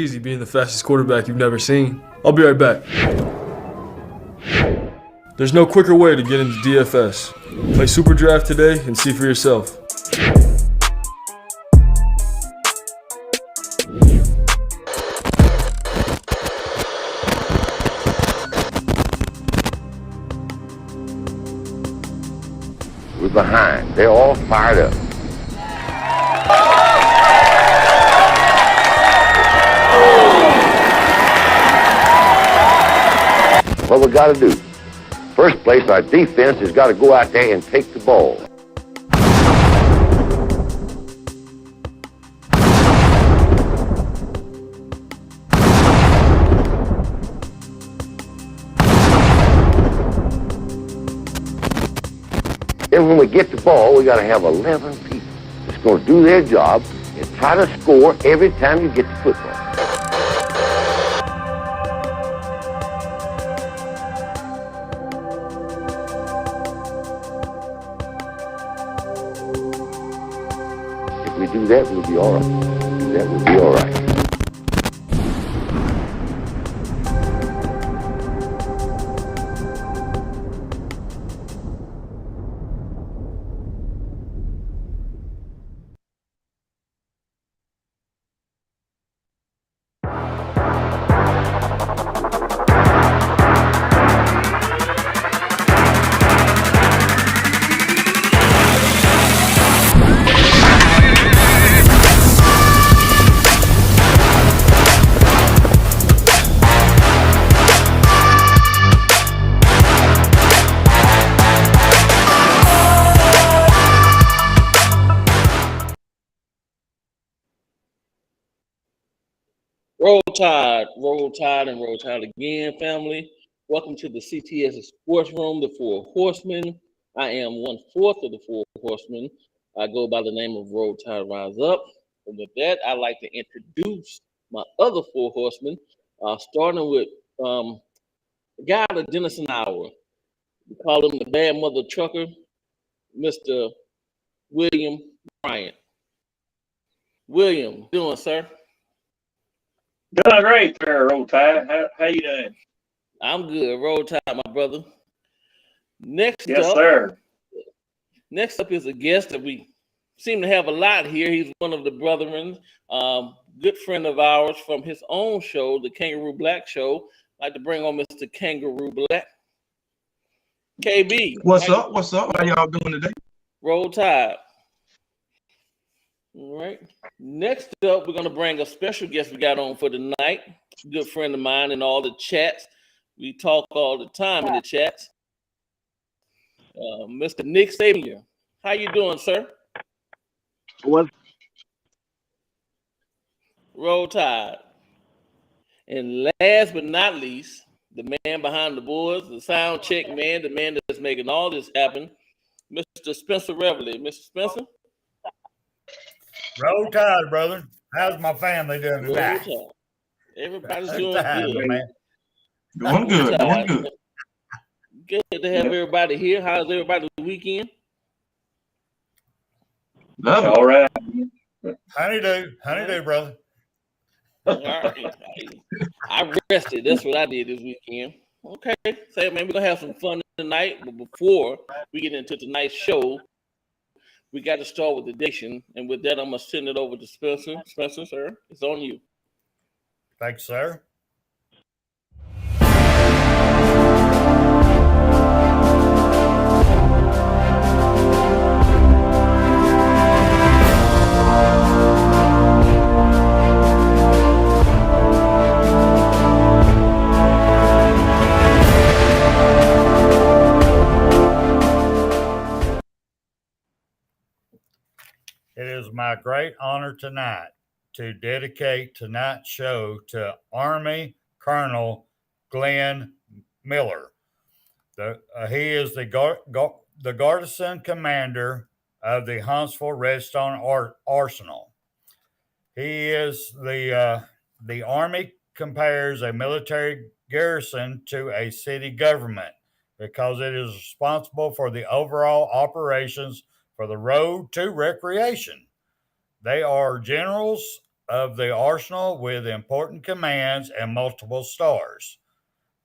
Easy being the fastest quarterback you've never seen. I'll be right back. There's no quicker way to get into DFS. Play Super Draft today and see for yourself. We're behind. They're all fired up. What we got to do? First place, our defense has got to go out there and take the ball. Then when we get the ball, we got to have 11 people that's going to do their job and try to score every time you get the football. If we do that, we'll be all right. Do that, we'll be all right. Roll Tide, and Roll Tide again, family. Welcome to the CTS Sports Room, the Four Horsemen. I am 1/4 of the Four Horsemen. I go by the name of Roll Tide Rise Up. And with that, I'd like to introduce my other Four Horsemen, starting with the guy out of Denison, Iowa. We call him the Bad Mother Trucker, Mr. William Bryant. William, how you doing, sir? Doing great there, Roll Tide. How you doing? I'm good. Roll Tide, my brother. Next up is a guest that we seem to have a lot here. He's one of the brethren, good friend of ours from his own show, the Kangaroo Black show. I'd like to bring on Mr. Kangaroo Black. KB. What's up? How y'all doing today? Roll Tide. All right. Next up, we're going to bring a special guest we got on for tonight. Good friend of mine in all the chats. We talk all the time in the chats. Mr. Nick Saban Jr. How you doing, sir? What? Roll Tide. And last but not least, the man behind the boards, the sound check man, the man that's making all this happen, Mr. Spencer Reveley. Mr. Spencer? Roll Tide, brother. How's my family doing today? Everybody's doing good. Man. Doing good. Good to have everybody here. How's everybody's weekend? Love it. All right. Honey do, brother. All right. I rested. That's what I did this weekend. Okay. So, man, we're going to have some fun tonight. But before we get into tonight's show, we got to start with the diction. And with that, I'm going to send it over to Spencer. Spencer, sir, it's on you. Thanks, sir. It is my great honor tonight to dedicate tonight's show to Army Colonel Glenn Miller. He is the the garrison commander of the Huntsville Redstone Arsenal. He is the Army compares a military garrison to a city government because it is responsible for the overall operations for the road to recreation. They are generals of the arsenal with important commands and multiple stars.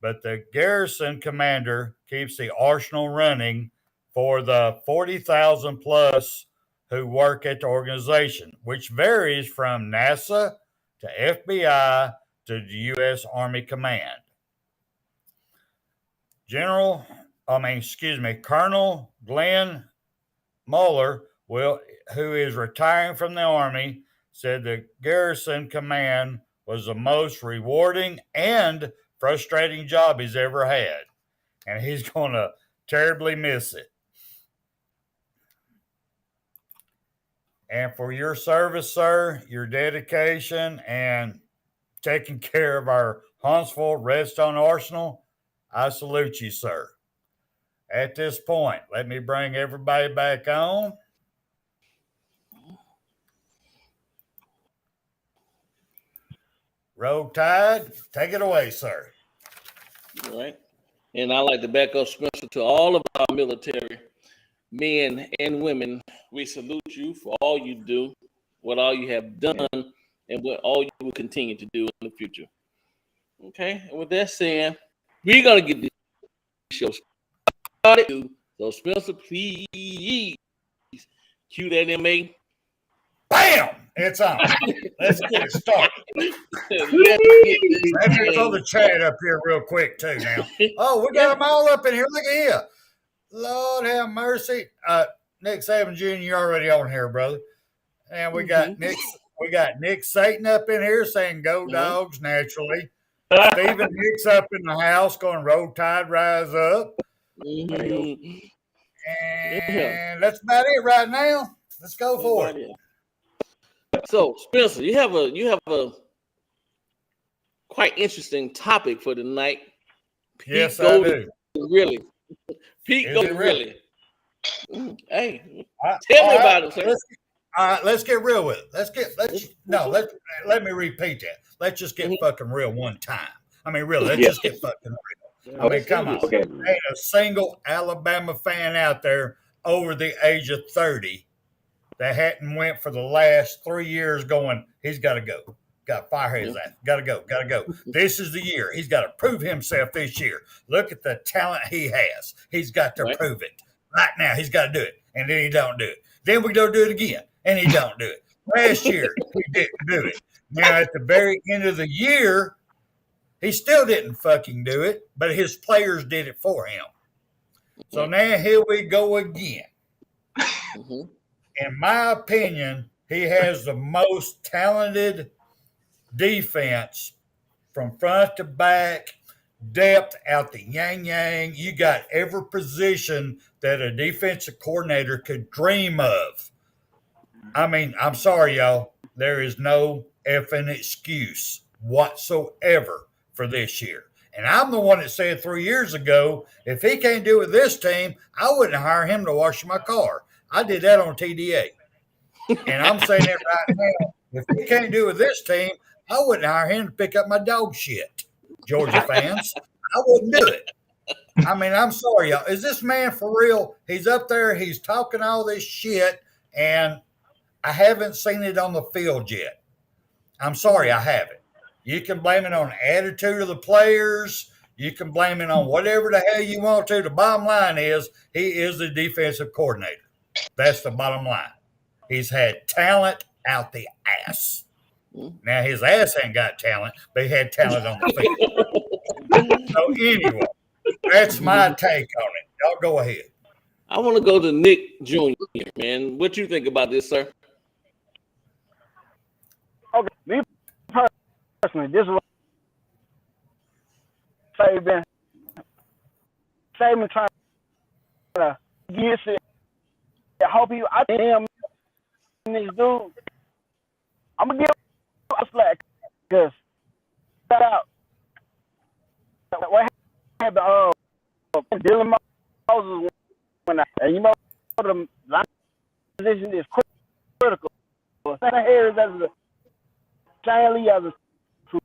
But the garrison commander keeps the arsenal running for the 40,000 plus who work at the organization, which varies from NASA to FBI to the U.S. Army Command. Colonel Glenn Mueller, who is retiring from the Army, said the garrison command was the most rewarding and frustrating job he's ever had, and he's going to terribly miss it. And for your service, sir, your dedication, and taking care of our Huntsville Redstone Arsenal, I salute you, sir. At this point, let me bring everybody back on. Roll Tide, take it away, sir. All right. And I'd like to back up Spencer to all of our military men and women. We salute you for all you do, what all you have done, and what all you will continue to do in the future. Okay. And with that said, we're going to get this show started. So, Spencer, please cue that MA. Bam! It's on. Let's get it started. Let me throw the chat up here real quick, too, now. Oh, we got them all up in here. Look at here. Lord have mercy. Nick Saban Jr., you're already on here, brother. And we got Nick Satan up in here saying go dogs naturally. Stephen Nick's up in the house going Roll Tide, rise up. And that's about it right now. Let's go for it. So, Spencer, you have a quite interesting topic for tonight. Yes, I do. Really, Pete Golden, really. Hey, tell me about it, sir. All right, let's get real with it. Let me repeat that. Let's just get fucking real one time. I mean, really, let's just get fucking real. I mean, come on. Okay. Ain't a single Alabama fan out there over the age of 30 that hadn't went for the last 3 years going, he's got to go. Got to fire his ass. Got to go. This is the year. He's got to prove himself this year. Look at the talent he has. He's got to prove it. Right now, he's got to do it. And then he don't do it. Then we go do it again. And he don't do it. Last year, he didn't do it. Now, at the very end of the year, he still didn't fucking do it, but his players did it for him. So now here we go again. In my opinion, he has the most talented defense from front to back, depth out the yang. You got every position that a defensive coordinator could dream of. I mean, I'm sorry, y'all. There is no effing excuse whatsoever for this year. And I'm the one that said 3 years ago, if he can't do it with this team, I wouldn't hire him to wash my car. I did that on TDA. And I'm saying it right now. If he can't do it with this team, I wouldn't hire him to pick up my dog shit. Georgia fans, I wouldn't do it. I mean, I'm sorry, y'all. Is this man for real? He's up there. He's talking all this shit, and I haven't seen it on the field yet. I'm sorry, I haven't. You can blame it on the attitude of the players. You can blame it on whatever the hell you want to. The bottom line is he is the defensive coordinator. That's the bottom line. He's had talent out the ass. Now, his ass ain't got talent, but he had talent on the field. So, anyway, that's my take on it. Y'all go ahead. I want to go to Nick Jr., man. What you think about this, sir? Okay, me personally, this is what Saban trying to get it. I hope you. I am this dude. I'm gonna give a slack because shout out. What happened? Dylan Moses when the line position is critical. Center Harris as a Shane Lee as a true.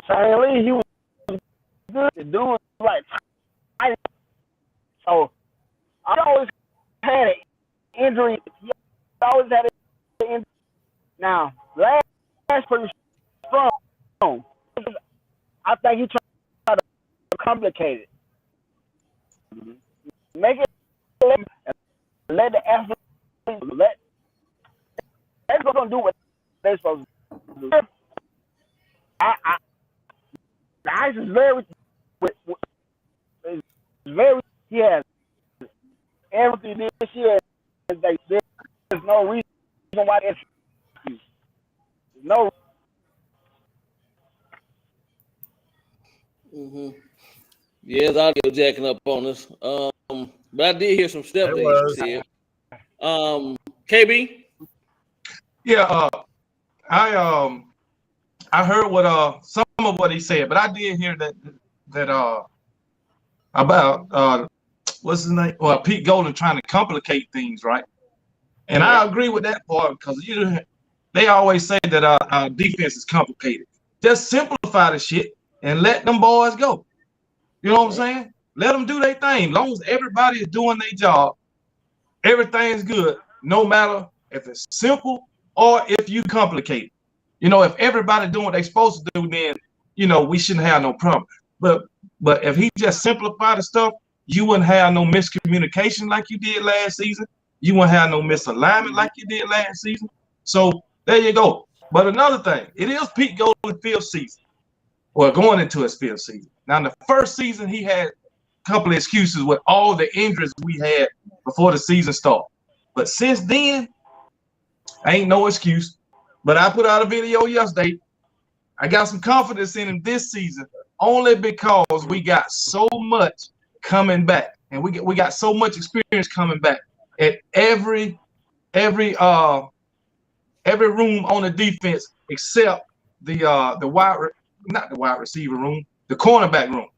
Shane Lee, he was good. The dude was like tight. So I always had an injury. He always had an injury. Now, last pretty strong. I think he tried to complicate it. Make it let the athletes they're gonna do what they're supposed to do. The ice is very he has everything this year. There's no reason why there's no. Yeah, it's audio jacking up on us. But I did hear some stuff that you said. KB? Yeah, I heard what some of what he said, but I did hear that about what's his name? Well, Pete Golden trying to complicate things, right? And I agree with that part because they always say that our defense is complicated. Just simplify the shit and let them boys go. You know what I'm saying? Let them do their thing. As long as everybody is doing their job, everything's good, no matter if it's simple or if you complicate it. You know, if everybody doing what they're supposed to do, then, you know, we shouldn't have no problem. But if he just simplify the stuff, you wouldn't have no miscommunication like you did last season. You wouldn't have no misalignment like you did last season. So there you go. But another thing, it is Pete Golden's fifth season, or going into his fifth season. Now, in the first season, he had a couple of excuses with all the injuries we had before the season started. But since then, ain't no excuse. But I put out a video yesterday. I got some confidence in him this season only because we got so much coming back, and we got so much experience coming back at every room on the defense except the wide receiver room, the cornerback room.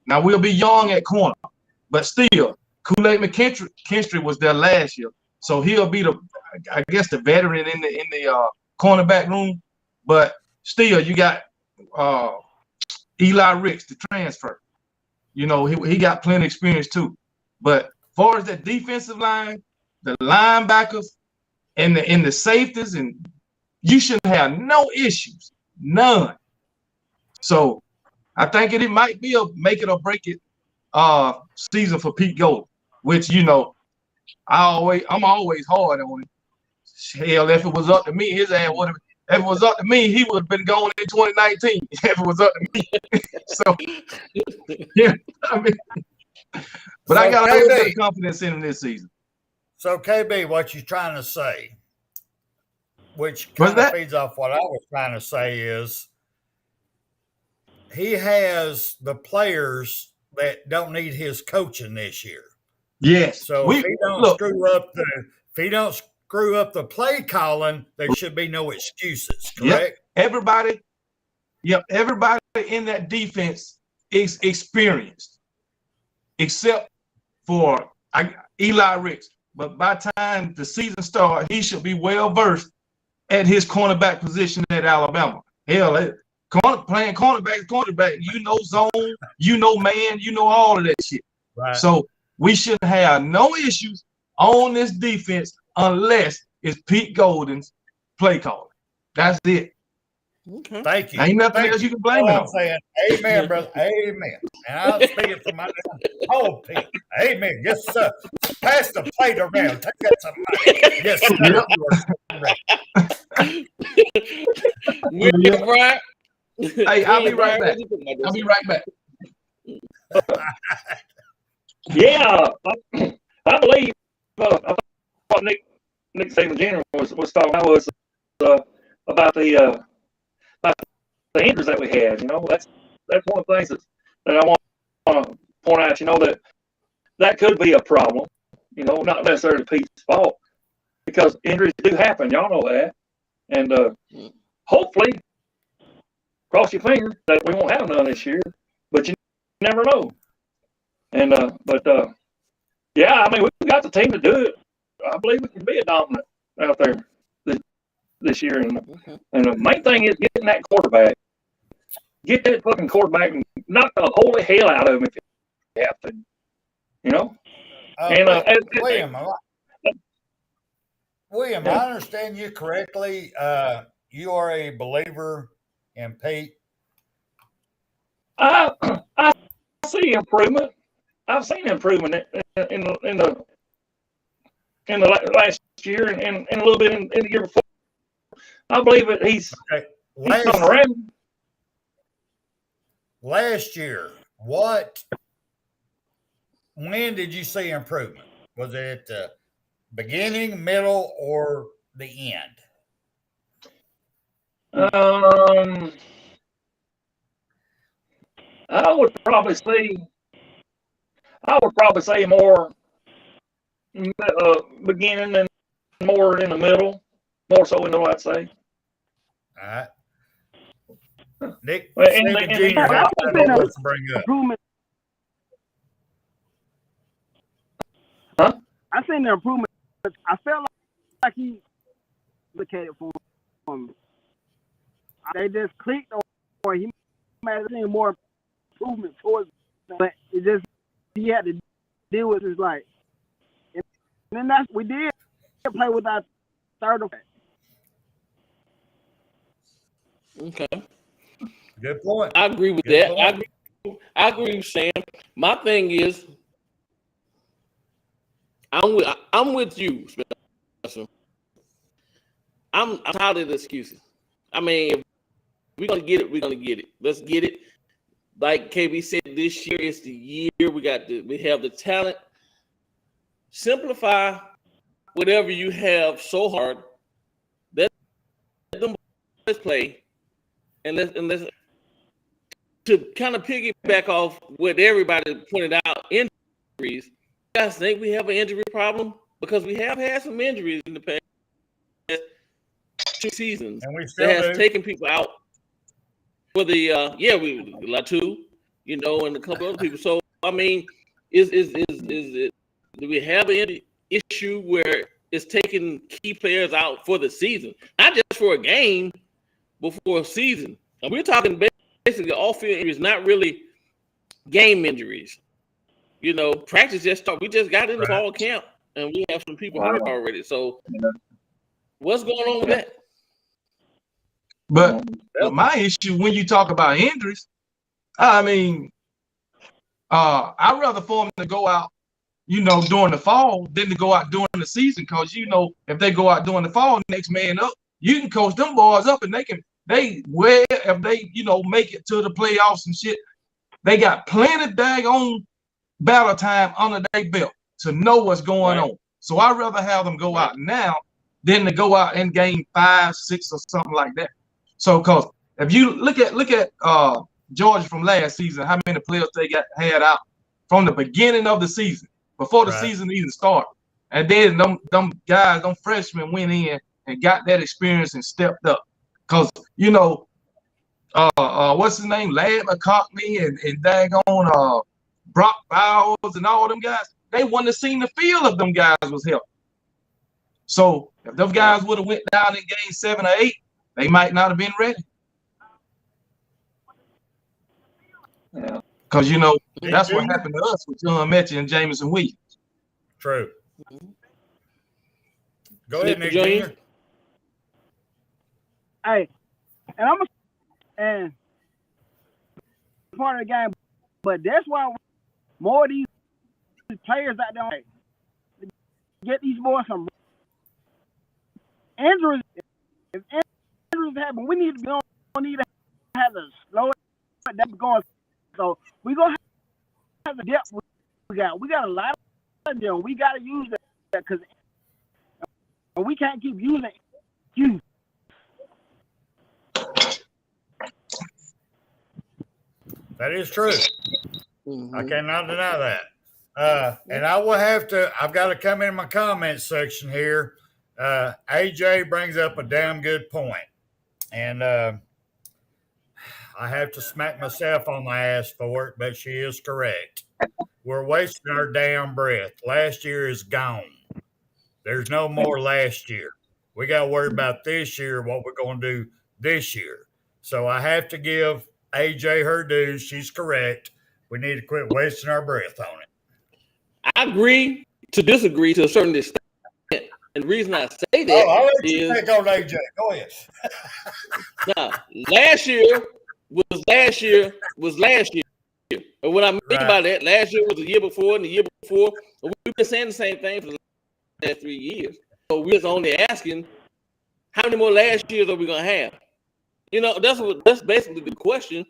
Now we'll be young at corner, but still, Kool-Aid McKinstry was there last year, so he'll be the veteran in the cornerback room. But still, you got Eli Ricks, the transfer. You know, he got plenty of experience too. But as far as that defensive line, the linebackers, and the safeties, and you shouldn't have no issues, none. So I think it might be a make it or break it season for Pete Golden, which, you know, I'm always hard on him. Hell, if it was up to me, his ass would have. If it was up to me, he would have been going in 2019. If it was up to me, so yeah, I mean, but I got a little bit of confidence in him this season. So KB, what you trying to say, which kind of feeds off what I was trying to say, is he has the players that don't need his coaching this year. Yes. So if he don't screw up the play calling, there should be no excuses. Correct? Everybody in that defense is experienced, except for Eli Ricks. But by the time the season starts, he should be well versed at his cornerback position at Alabama. Hell, playing cornerback, you know zone, you know man, you know all of that shit. Right. So we shouldn't have no issues on this defense unless it's Pete Golden's play calling. That's it. Okay. Thank you. Ain't nothing else you can blame it on. I'm saying, amen, brother. Amen. And I'm speaking from my whole Pete. Amen. Yes, sir. Pass the plate around. Take that to money. Yes, sir. Right. Hey, I'll be right back. Yeah, I believe I thought Nick Saban Jr. was talking about the injuries that we had. You know, that's one of the things that I want to point out. You know, that could be a problem. You know, not necessarily Pete's fault, because injuries do happen. Y'all know that, and hopefully, cross your fingers that we won't have none this year. But you never know. And yeah, I mean, we've got the team to do it. I believe we can be a dominant out there this year. And the main thing is getting that quarterback. Get that fucking quarterback and knock the holy hell out of him if you have to. You know? William, I understand you correctly. You are a believer in Pete. I see improvement. I've seen improvement in the last year and a little bit in the year before. I believe that he's coming around. Last year, when did you see improvement? Was it at the beginning, middle, or the end? I would probably say more beginning and more in the middle, more so in the middle, I'd say. All right. Nick Well, Saban Jr. has to bring up. Improvement. Huh? I seen the improvement. I felt like he located for him. They just clicked, or he might have seen more improvement towards them, but it just he had to deal with his like. And then we did play with our third. Okay. Good point. I agree with that. I agree with Sam. My thing is, I'm with you, Spencer. I'm tired of the excuses. I mean, if we're gonna get it, we're gonna get it. Let's get it. Like KB said, this year is the year we have the talent. Simplify whatever you have so hard. Let them play, and let's to kind of piggyback off what everybody pointed out, injuries. You guys think we have an injury problem? Because we have had some injuries in the past 2 seasons. And we still that has taken people out for the we Latu, and a couple other people. So I mean, is it, do we have an issue where it's taking key players out for the season, not just for a game, but for a season? And we're talking basically off-field injuries, not really game injuries. Practice just started. We just got in the fall camp, and we have some people hurt already. So, what's going on with that? But my issue when you talk about injuries, I mean, I'd rather for them to go out, during the fall than to go out during the season. Because if they go out during the fall, next man up, you can coach them boys up, and if they make it to the playoffs and shit, they got plenty of daggone battle time under their belt to know what's going on. So I'd rather have them go out now than to go out and game 5, 6, or something like that. So, because if you look at Georgia from last season, how many players they had out from the beginning of the season, before the season even started, and then them guys, them freshmen went in and got that experience and stepped up. Because what's his name, Ladd McConkey and daggone Brock Bowers and all them guys, they wouldn't have seen the field if them guys was healthy. So if those guys would have went down in game 7 or 8, they might not have been ready. Yeah. Because, that's what happened to us with John Mechie and Jameson Williams. True. Go ahead, Nick Jr. Hey, and part of the game, but that's why more of these players out there get these boys some injuries. If injuries happen, we need to have to slow it down going. So we're gonna have the depth we got. We got a lot of them. We got to use that because we can't keep using it. That is true. I cannot deny that. And I've got to come in my comment section here. AJ brings up a damn good point. And I have to smack myself on the ass for it, but she is correct. We're wasting our damn breath. Last year is gone. There's no more last year. We got to worry about this year, what we're going to do this year. So I have to give AJ her due. She's correct. We need to quit wasting our breath on it. I agree to disagree to a certain extent. And the reason I say that I'll let you is take on AJ. Go ahead. now, last year was last year. And when I mean by that, last year was the year before and the year before. And we've been saying the same thing for the last 3 years. So we're just only asking, how many more last years are we gonna have? You know, that's basically the question.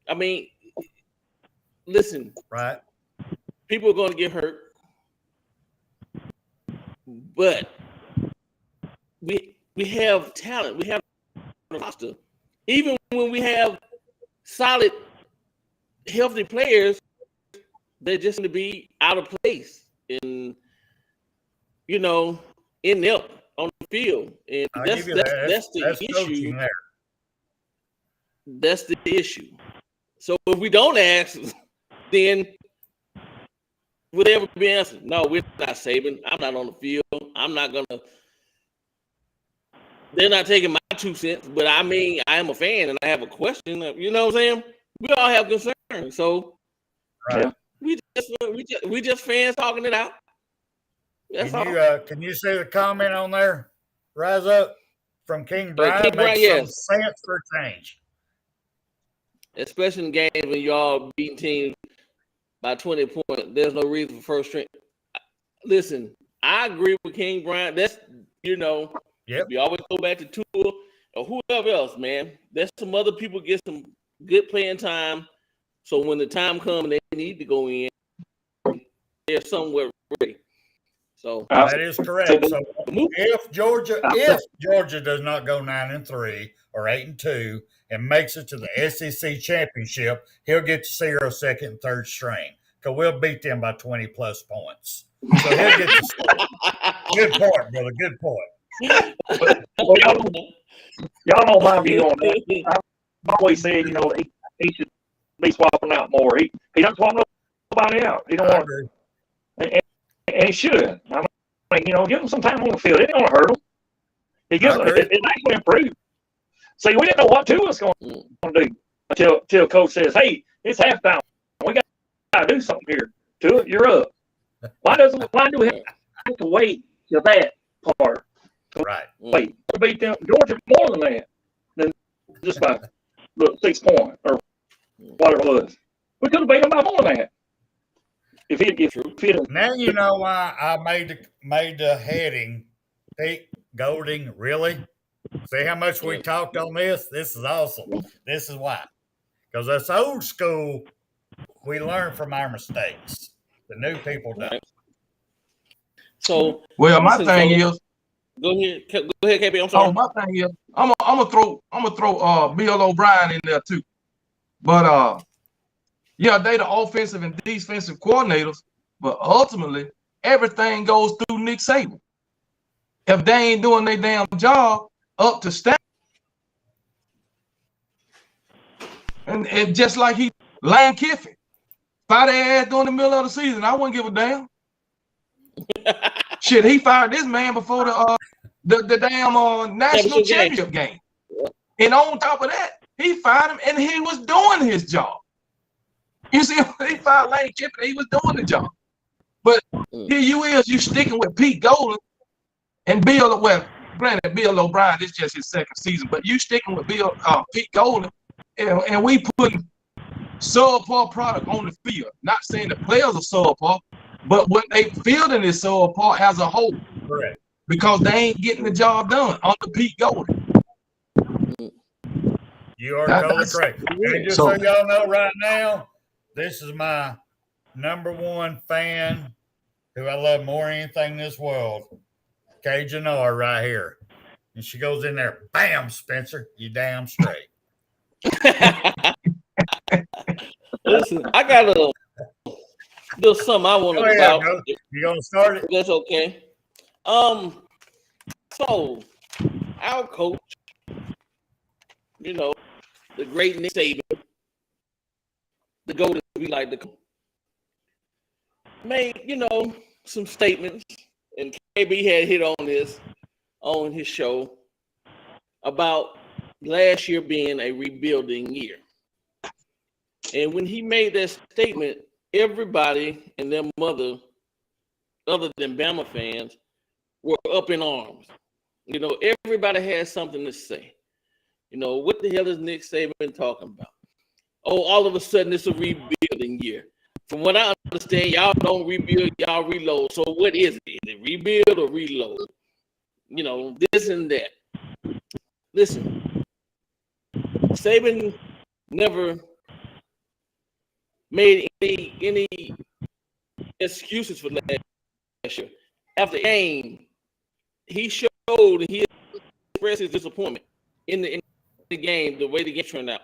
I mean, listen, Right. people are gonna get hurt, but we have talent. We have a roster. Even when we have solid, healthy players, they just seem to be out of place in them on the field, and that's the issue. There. That's the issue. So if we don't ask, then would they ever be answered? No, we're not Saban. I'm not on the field. I'm not gonna. They're not taking my 2 cents, but I mean, I am a fan and I have a question. You know what I'm saying? We all have concerns, so right. we just fans talking it out. That's all. Can you see the comment on there? Rise up from King Brian. King Brian, yes. Some sense for change. Especially in games when y'all beating teams by 20 points, there's no reason for first string. Listen, I agree with King Brian. That's Yep. We always go back to Tua or whoever else, man. There's some other people get some good playing time. So when the time comes and they need to go in, they're somewhere ready. So that is correct. So if Georgia does not go 9-3 or 8-2 and makes it to the SEC championship, he'll get to see our second and third string because we'll beat them by 20 plus points. So he'll get to see. Good point, brother. Good point. Well, y'all know my view on that. I've always said, he should be swapping out more. He doesn't swap nobody out. He don't want to. And he should. I mean, give him some time on the field. It ain't gonna hurt him. It actually improved. See, we didn't know what Tua was going to do until coach says, "Hey, it's halftime. We got to do something here. Tua, you're up." Why do we have to wait till that part? Right. Wait, to beat them Georgia more than that, than just by 6 points or whatever it was. We could have beat them by more than that. If it Now you know why I made the heading Pete Golding. Really? See how much we talked on this? This is awesome. This is why. Because us old school, we learn from our mistakes. The new people don't. So my thing is. Go ahead, KB. I'm sorry. My thing is, I'm gonna throw Bill O'Brien in there too. But they the offensive and defensive coordinators, but ultimately everything goes through Nick Saban. If they ain't doing their damn job up to standard, and just like Lane Kiffin, fired their ass during the middle of the season, I wouldn't give a damn. Shit, he fired this man before the damn national championship game. And on top of that, he fired him and he was doing his job. You see, he fired Lane Kiffin, he was doing the job. But here you sticking with Pete Golding and Bill O'Brien, this is just his second season, but you sticking with Pete Golding and we putting subpar product on the field. Not saying the players are subpar, but what they fielding is subpar as a whole. Correct. Because they ain't getting the job done under Pete Golding. You are totally correct. And just so y'all know right now, this is my number one fan who I love more than anything in this world, Cajun R right here. And she goes in there, bam, Spencer, you damn straight. Listen, I got there's something I want to about. You gonna start it? That's okay. So our coach, the great Nick Saban, the GOAT as we like to call, made, some statements and KB had hit on this on his show about last year being a rebuilding year. And when he made that statement, everybody and their mother, other than Bama fans, were up in arms. You know, everybody had something to say. You know, what the hell is Nick Saban talking about? Oh, all of a sudden it's a rebuilding year. From what I understand, y'all don't rebuild, y'all reload. So what is it? Is it rebuild or reload? You know, this and that. Listen, Saban never made any excuses for last year. After the game, he showed and he expressed his disappointment in the game, the way the game turned out.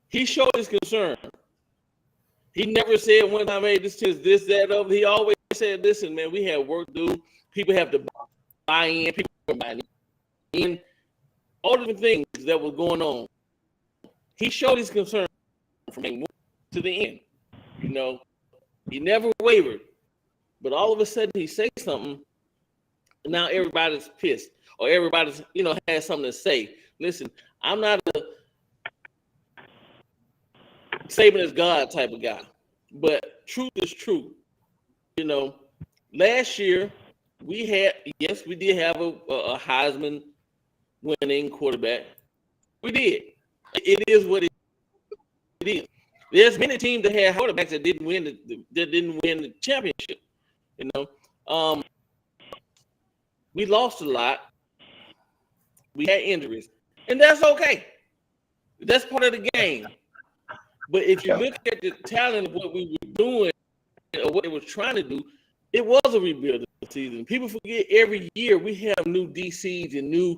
He showed his concern. He never said one time, hey, this, that, other. He always said, listen, man, we have work to do. People have to buy in. People are buying in. All different things that were going on. He showed his concern from the to the end. You know, he never wavered. But all of a sudden, he says something, and now everybody's pissed. Or everybody's, you know, has something to say. Listen, I'm not a Saban is God type of guy. But truth is true. You know, last year, we did have a Heisman winning quarterback. We did. It is what it is. There's many teams that had quarterbacks that didn't win the championship. You know, we lost a lot. We had injuries, and that's okay. That's part of the game. But if you look at the talent of what we were doing or what they were trying to do, it was a rebuilding season. People forget every year we have new DCs and new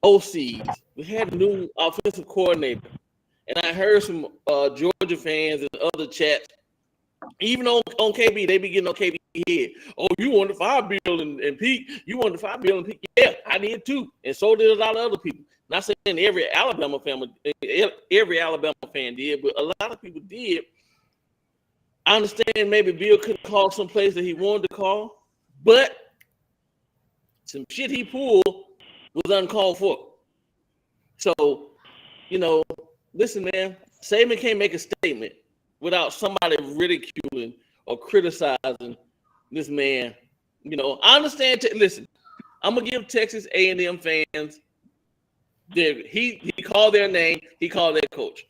OCs. We had a new offensive coordinator. And I heard some Georgia fans and other chats, even on KB, they be getting on KB head. Oh, you wanted to fire Bill and Pete. You wanted to fire Bill and Pete. Yeah, I did too. And so did a lot of other people. Not saying every Alabama fan did, but a lot of people did. I understand maybe Bill couldn't call some place that he wanted to call, but some shit he pulled was uncalled for. So, you know, listen, man, Saban can't make a statement without somebody ridiculing or criticizing this man. You know, I understand. Listen, I'm gonna give Texas A&M fans. He called their name. He called their coach.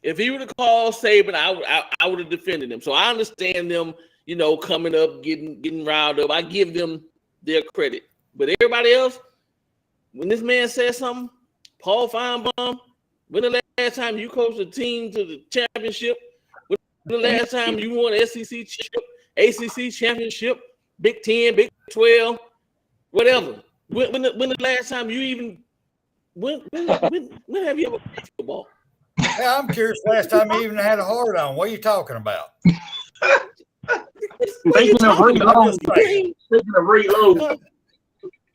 If he would have called Saban, I would have defended him. So I understand them, you know, coming up, getting riled up. I give them their credit. But everybody else, when this man says something, Paul Feinbaum, when the last time you coached a team to the championship? When the last time you won an SEC championship, ACC championship, Big 10, Big 12, whatever? When the last time you even when have you ever played football? Hey, I'm curious. Last time you even had a hard on. What are you talking about? Speaking of reload,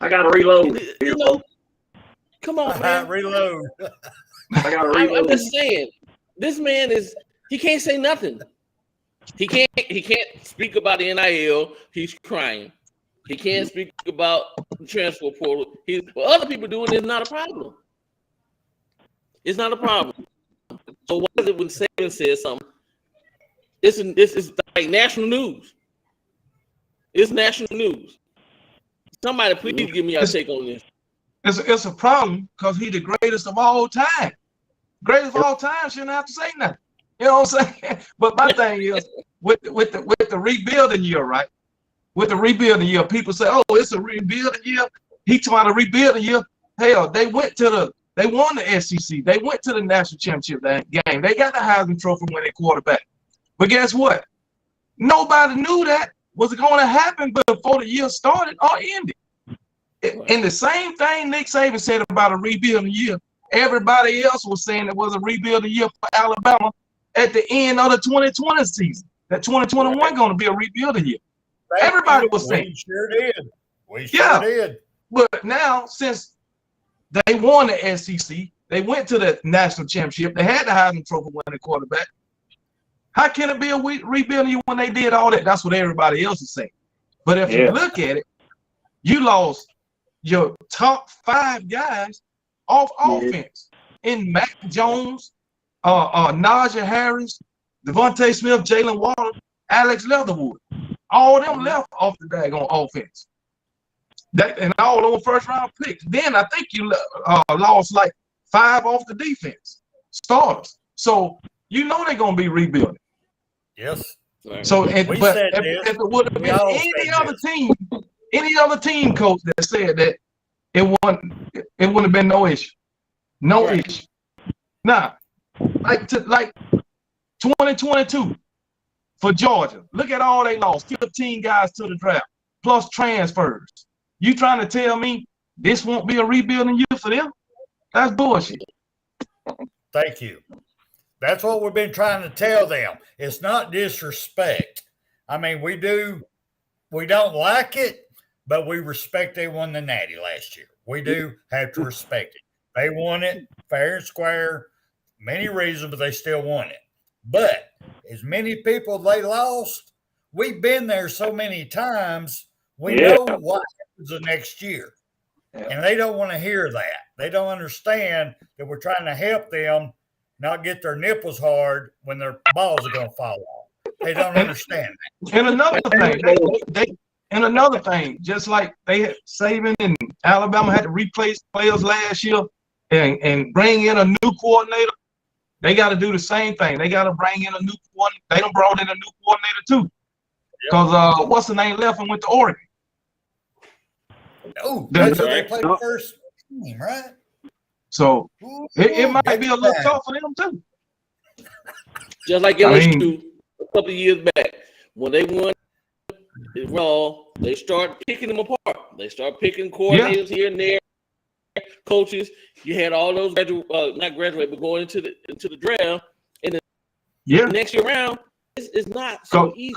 I got to reload. You know, come on, man. Reload. I got to reload. I'm just saying, this man he can't say nothing. He can't speak about the NIL. He's crying. He can't speak about the transfer portal. What other people doing is not a problem. It's not a problem. So why is it when Saban says something? This is like national news. It's national news. Somebody please give me your take on this. It's a problem because he's the greatest of all time. Greatest of all time shouldn't have to say nothing. You know what I'm saying? But my thing is with the rebuilding year, right? With the rebuilding year, people say, "Oh, it's a rebuilding year." He talking about a rebuilding year. Hell, they won the SEC. They went to the national championship game. They got the Heisman Trophy winning quarterback. But guess what? Nobody knew that was going to happen before the year started or ended. And the same thing Nick Saban said about a rebuilding year, everybody else was saying it was a rebuilding year for Alabama at the end of the 2020 season. That 2021 going to be a rebuilding year. Everybody was saying. We sure did. We sure did. But now, since they won the SEC, they went to the national championship, they had the Heisman Trophy winning quarterback. How can it be a rebuilding year when they did all that? That's what everybody else is saying. But if you look at it, You lost your top 5 guys off offense in Mac Jones, Najee Harris, Devontae Smith, Jalen Waddle, Alex Leatherwood. All them left off the daggone offense. That and all those first round picks. Then I think you lost like 5 off the defense starters. So you know they're gonna be rebuilding. Yes. So but if it would have been any other team coach that said that it wouldn't have been no issue. No issue. Now, like 2022 for Georgia. Look at all they lost. 15 guys to the draft, plus transfers. You trying to tell me this won't be a rebuilding year for them? That's bullshit. Thank you. That's what we've been trying to tell them. It's not disrespect. I mean, we don't like it, but we respect they won the Natty last year. We do have to respect it. They won it fair and square, many reasons, but they still won it. But as many people they lost, we've been there so many times, we know what happens the next year. And they don't want to hear that. They don't understand that we're trying to help them not get their nipples hard when their balls are going to fall off. They don't understand that. And another thing, just like they had Saban and Alabama had to replace players last year and bring in a new coordinator, they got to do the same thing. They got to bring in a new coordinator. They done brought in a new coordinator too. Because what's the name left and went to Oregon? Oh, that's what they played first team, right? So it might be a little tough for them too. Just like LSU a couple of years back, when they won it Raw, they start picking them apart. They start picking coordinators here and there, coaches. You had all those not graduate, but going into the draft, and then next year round, it's not so easy.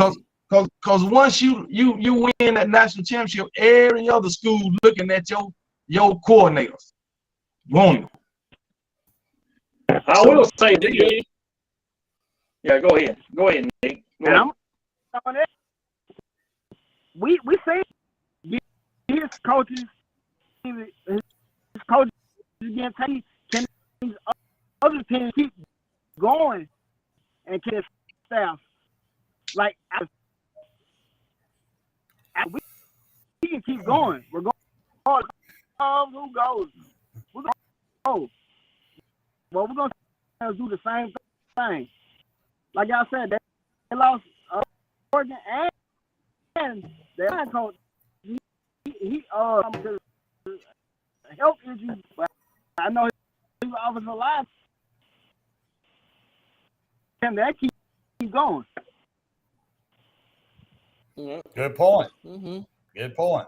Because once you win that national championship, every other school looking at your coordinators. Won't I will say to you. Yeah, go ahead. Go ahead, Nick. We say his coaches again. Can these other teams keep going and can staff like we can keep going. We're going who goes. We're going to go. Well, we're going to do the same thing. Like I said, they lost Oregon and their coach. He health issues. I know his offensive line. Can that keep going? Good point. Mm-hmm. Good point.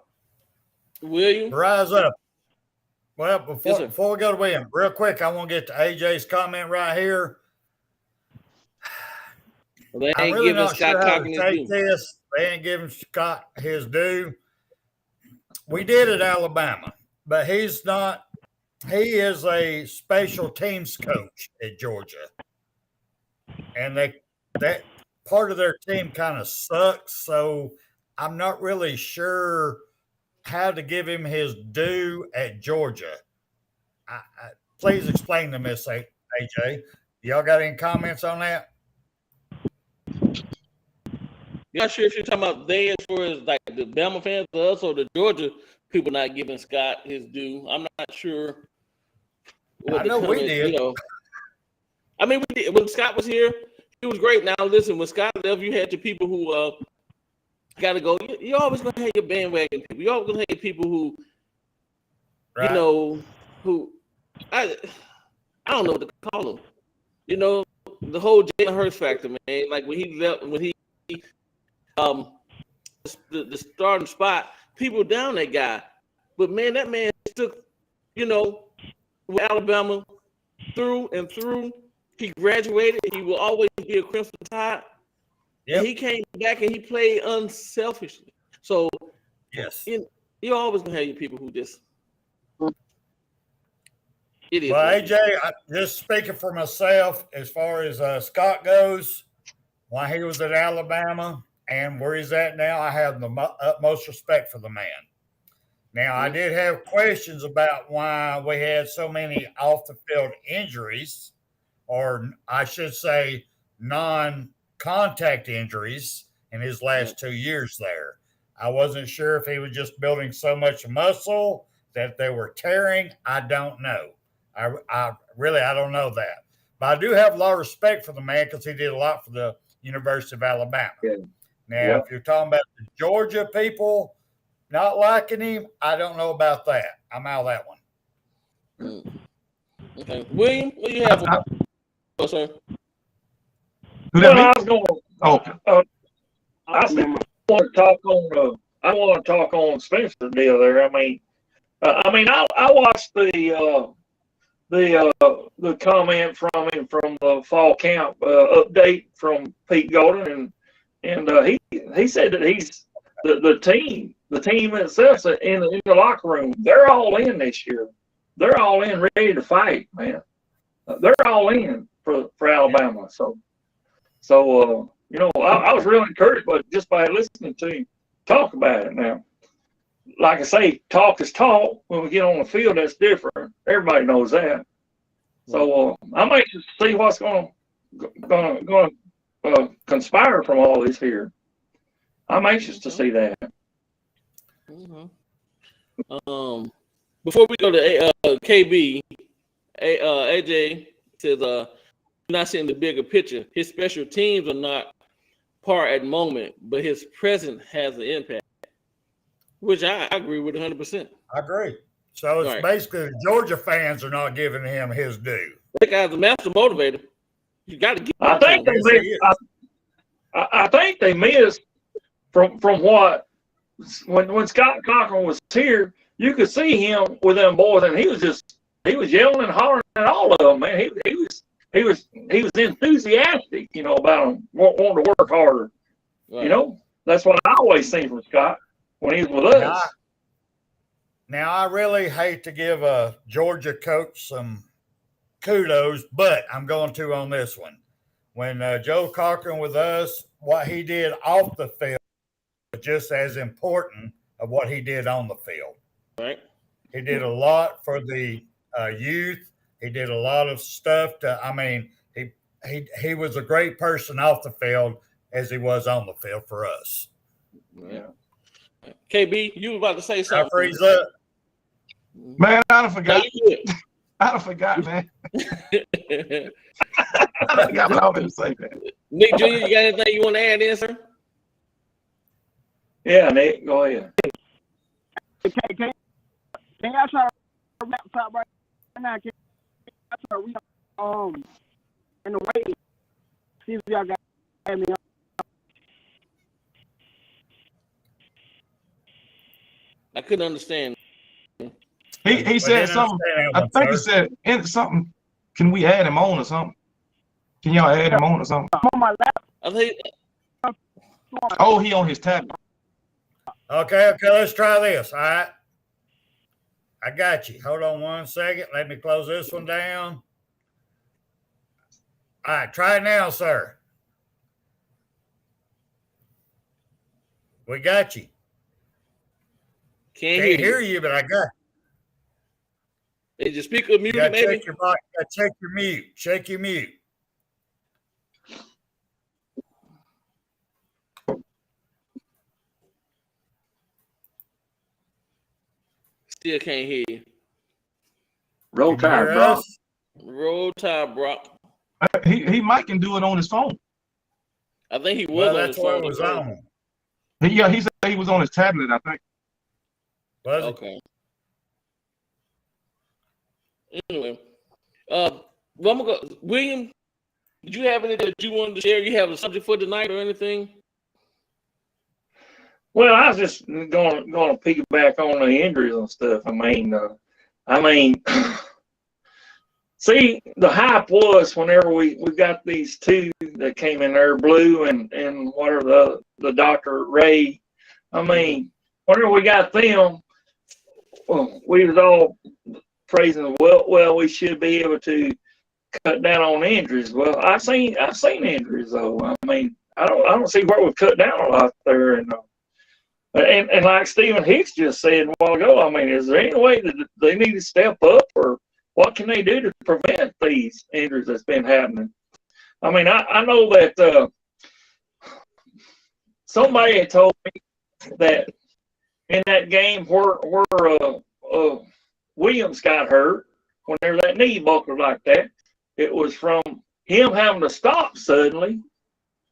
William? Rise up. Well, before we go to William, real quick, I want to get to AJ's comment right here. Well, I'm really not sure how to take this. They ain't giving Scott his due. We did at Alabama, but he's not. He is a special teams coach at Georgia, and that part of their team kind of sucks. So I'm not really sure how to give him his due at Georgia. Please explain to Miss AJ. Y'all got any comments on that? You're not sure if you're talking about they as far as like the Bama fans or us or the Georgia people not giving Scott his due. I'm not sure. I know we did. I mean, we did. When Scott was here, he was great. Now listen, when Scott left, you had the people who got to go. You're always going to have your bandwagon people. You're always going to have people who, right. Who I don't know what to call them. The whole Jalen Hurts factor, man. Like when he left, when he the starting spot, people down that guy. But man, that man took, with Alabama through and through. He graduated. He will always be a Crimson Tide. Yep. He came back and he played unselfishly. So yes, you're always gonna have your people who just. It is. Well, AJ, just speaking for myself, as far as Scott goes, while he was at Alabama and where he's at now, I have the utmost respect for the man. Now, I did have questions about why we had so many off the field injuries, or I should say, non contact injuries in his last 2 years there. I wasn't sure if he was just building so much muscle that they were tearing. I don't know. I really don't know that. But I do have a lot of respect for the man because he did a lot for the University of Alabama. Yeah. Now, if you're talking about the Georgia people not liking him, I don't know about that. I'm out of that one. Okay. William, what do you have for us, sir? I was going I want to talk on Spencer deal there. I watched the comment from him from the fall camp update from Pete Golden, and he said that he's the team itself in the locker room. They're all in this year. They're all in, ready to fight, man. They're all in for Alabama. So I was really encouraged, but just by listening to him talk about it now. Like I say, talk is talk. When we get on the field, that's different. Everybody knows that. So I'm anxious to see what's going to conspire from all this here. I'm anxious to see that. Before we go to KB, AJ says, not seeing the bigger picture. His special teams are not par at the moment, but his presence has an impact, which I agree with 100%. I agree. So it's basically the Georgia fans are not giving him his due. That guy's a master motivator. You got to get. I think they missed from what when Scott Cochran was here. You could see him with them boys, and he was yelling and hollering at all of them. Man, he was enthusiastic, about them wanting to work harder. Right. That's what I always seen from Scott when he was with us. Now, I really hate to give a Georgia coach some kudos, but I'm going to on this one. When Joe Cochran with us, what he did off the field was just as important of what he did on the field. Right. He did a lot for the youth. He did a lot of stuff he was a great person off the field as he was on the field for us. Yeah. KB, you were about to say something. I freeze up. Man, I done forgot. I done forgot, man. I forgot what I was going to say, man. Nick Jr., you got anything you want to add in, sir? Yeah, Nick, go ahead. Can y'all try to wrap up right now? Can y'all try to read in the way? See if y'all got me on. I couldn't understand. He said something. I think he said something. Can we add him on or something? Can y'all add him on or something? I'm on my lap. I think. Oh, he on his tablet. Okay, let's try this. All right. I got you. Hold on one second. Let me close this one down. All right, try it now, sir. We got you. Can't hear you, but I got you. Is your speaker muted, maybe? Check your mute. Check your mute. Still can't hear you. Roll Tide, Brock. Roll Tide, Brock. He might can do it on his phone. I think he was on his phone. It was on. Yeah, he said he was on his tablet, I think. Was it? Okay. Anyway, well, I'm gonna go. William, did you have anything that you wanted to share? You have a subject for tonight or anything? Well, I was just going to piggyback on the injuries and stuff. See, the hype was whenever we got these two that came in there, Blue and whatever the Dr. Ray. Whenever we got them, we was all praising. Well, we should be able to cut down on injuries. Well, I've seen injuries though. I don't see where we've cut down a lot there, and And like Stephen Hicks just said a while ago, I mean, is there any way that they need to step up, or what can they do to prevent these injuries that's been happening? I mean, I know that somebody had told me that in that game where Williams got hurt, whenever that knee buckled like that, it was from him having to stop suddenly,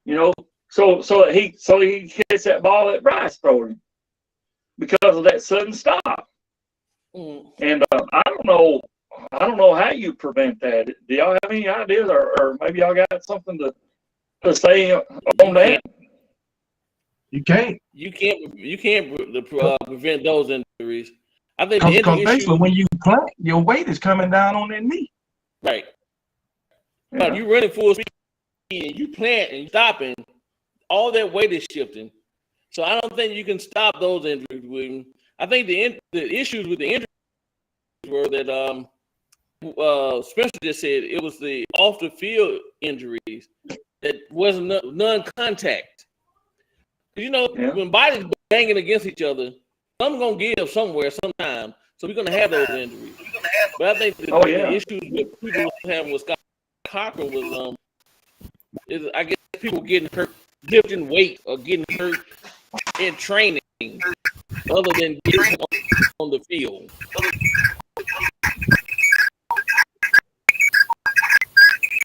you know, so he hits that ball that Bryce throws him because of that sudden stop. And I don't know how you prevent that. Do y'all have any ideas, or maybe y'all got something to say on that? You can't. You can't prevent those injuries. I think Because basically when you play, your weight is coming down on that knee. right. Yeah. You running full speed and you plant and stopping, all that weight is shifting. So I don't think you can stop those injuries, William. I think the issues with the injuries were that Spencer just said it was the off the field injuries that wasn't non-contact. You know, when bodies banging against each other, some's gonna give somewhere sometime. So we're gonna have those injuries. But I think the issues that people were having with Scott Cochran was is I guess people getting hurt lifting weight or getting hurt in training other than getting on the field.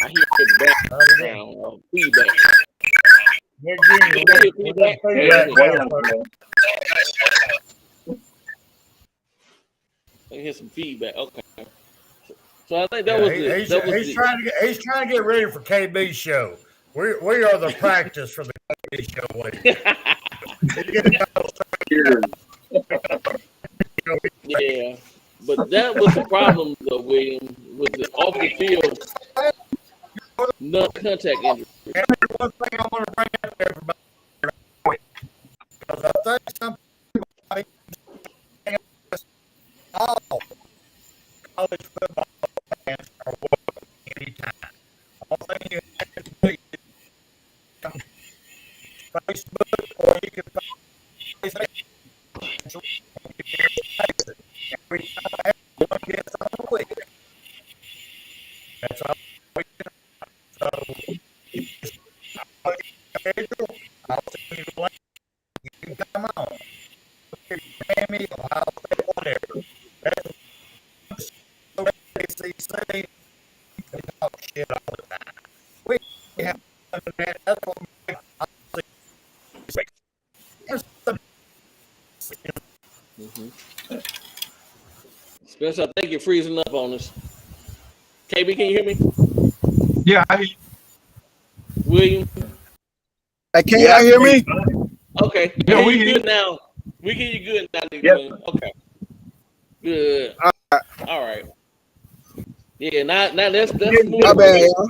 I hear background feedback. I hear some feedback. Okay. So I think that was he's trying to get ready for KB's show. We are the practice for the KB show. Yeah, but that was the problem though, William, with the off the field non-contact injury. And one thing I want to bring up to everybody, because I think some people all college football fans are welcome anytime. All thing you have to do is come Facebook, or you can Facebook. Every time I have one guest on the week. That's all. So, I'll send you the link. You can come on. Miami, Ohio State, whatever. That's ACC. They talk shit all the time. We have that. That's what makes Spencer, I think you're freezing up on us. KB, can you hear me? Yeah, I hear you. William? Can y'all hear me? Okay. Yeah, we hear you good now. We hear you good now, Nick. Yep. Okay. Good. All right. Yeah, now let's move. My bad, y'all.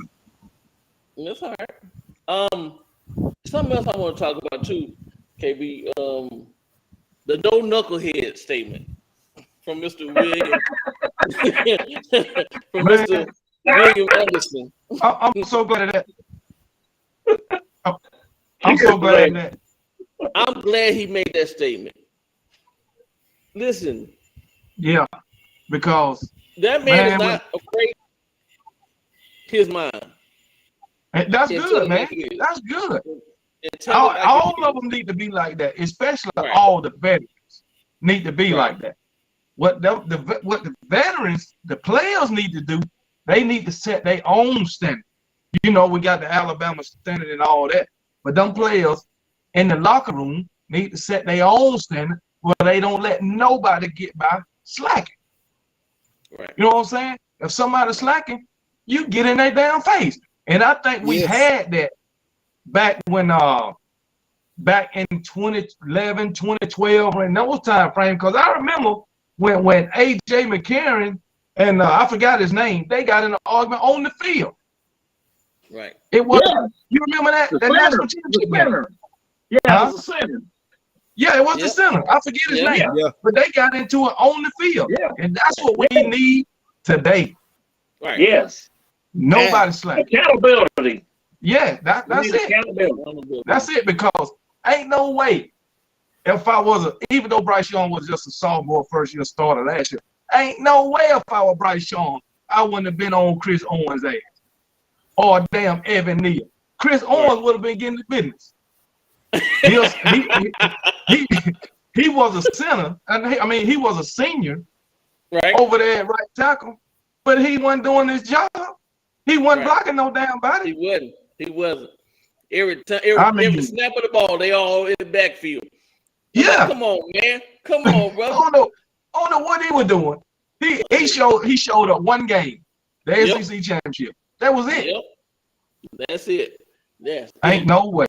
That's all right. Something else I want to talk about too, KB. The no knucklehead statement from Mr. William. From Mr. William Anderson. I'm so glad of that. I'm so glad of that. I'm glad he made that statement. Listen. Yeah, because that man is not afraid of his mind. That's good, man. That's good. All of them need to be like that, especially all the veterans need to be like that. What the veterans, the players need to do, they need to set their own standard. You know, we got the Alabama standard and all that, but them players in the locker room need to set their own standard where they don't let nobody get by slacking. Right. You know what I'm saying? If somebody's slacking, you get in their damn face. And I think we had that back when back in 2011, 2012, in those time frames, because I remember when AJ McCarron and I forgot his name, they got in an argument on the field. Right. It was you remember that? The national championship center. Yeah, it was the center. Yeah, it was the center. I forget his name. Yeah. But they got into it on the field. Yeah. And that's what we need today. Right. Yes. Nobody slacking. Accountability. Yeah, that's it. That's it, because ain't no way if I was even though Bryce Young was just a sophomore first year starter last year, ain't no way if I were Bryce Young, I wouldn't have been on Chris Owens' ass or damn Evan Neal. Chris Owens would have been getting the business. He was a center, and he was a senior over there at right tackle, but he wasn't doing his job. He wasn't blocking no damn body. He wasn't. Every snap of the ball, they all in the backfield. Yeah. Come on, man. Come on, bro. I don't know what he was doing. He showed up one game, the SEC championship. That was it. Yep. That's it. Yes. Ain't no way.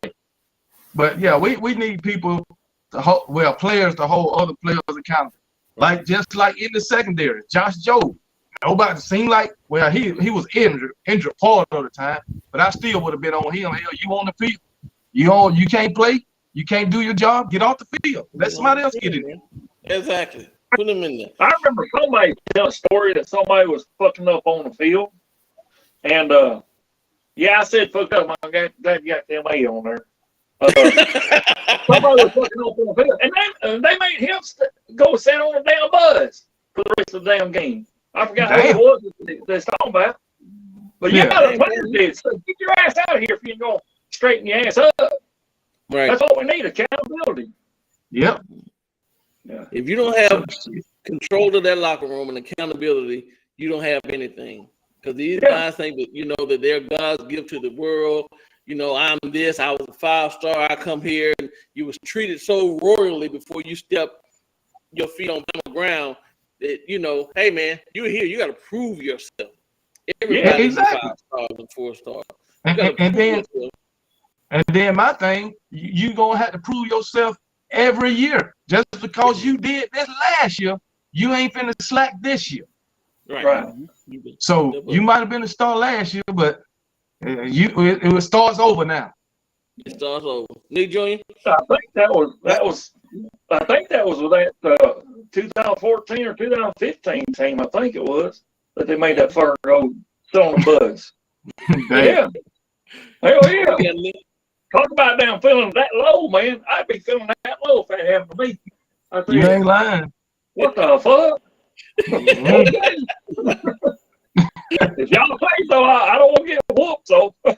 But yeah, we need people players to hold other players accountable. Just like in the secondary, Josh Jobe. Nobody seemed like he was injured part of the time, but I still would have been on him. Hell, you on the field. You can't play, you can't do your job, get off the field. Let somebody else get in there. Exactly. Put them in there. I remember somebody telling a story that somebody was fucking up on the field. And I said fucked up. I got them A on there. Somebody was fucking up on the field. And they made him go sit on a damn buzz for the rest of the damn game. I forgot who it was they're talking about. But the players did. So get your ass out of here if you're going to straighten your ass up. Right. That's what we need, accountability. Yep. Yeah. If you don't have control of that locker room and accountability, you don't have anything. Because these guys think that, that their God's gift to the world. I'm this, I was a 5-star, I come here, and you was treated so royally before you step your feet on the ground that, hey, man, you're here. You got to prove yourself. Everybody's 5-stars and 4-stars. And then my thing, you going to have to prove yourself every year. Just because you did this last year, you ain't finna slack this year. Right. So you might have been a star last year, but it starts over now. It starts over. Nick Jr. I think that was with that 2014 or 2015 team. I think it was that they made that far go on the buzz. Yeah. Hell yeah. Talk about damn feeling that low, man. I'd be feeling that low if that happened to me. You ain't lying. What the fuck? If y'all play so, I don't want to get whooped, so I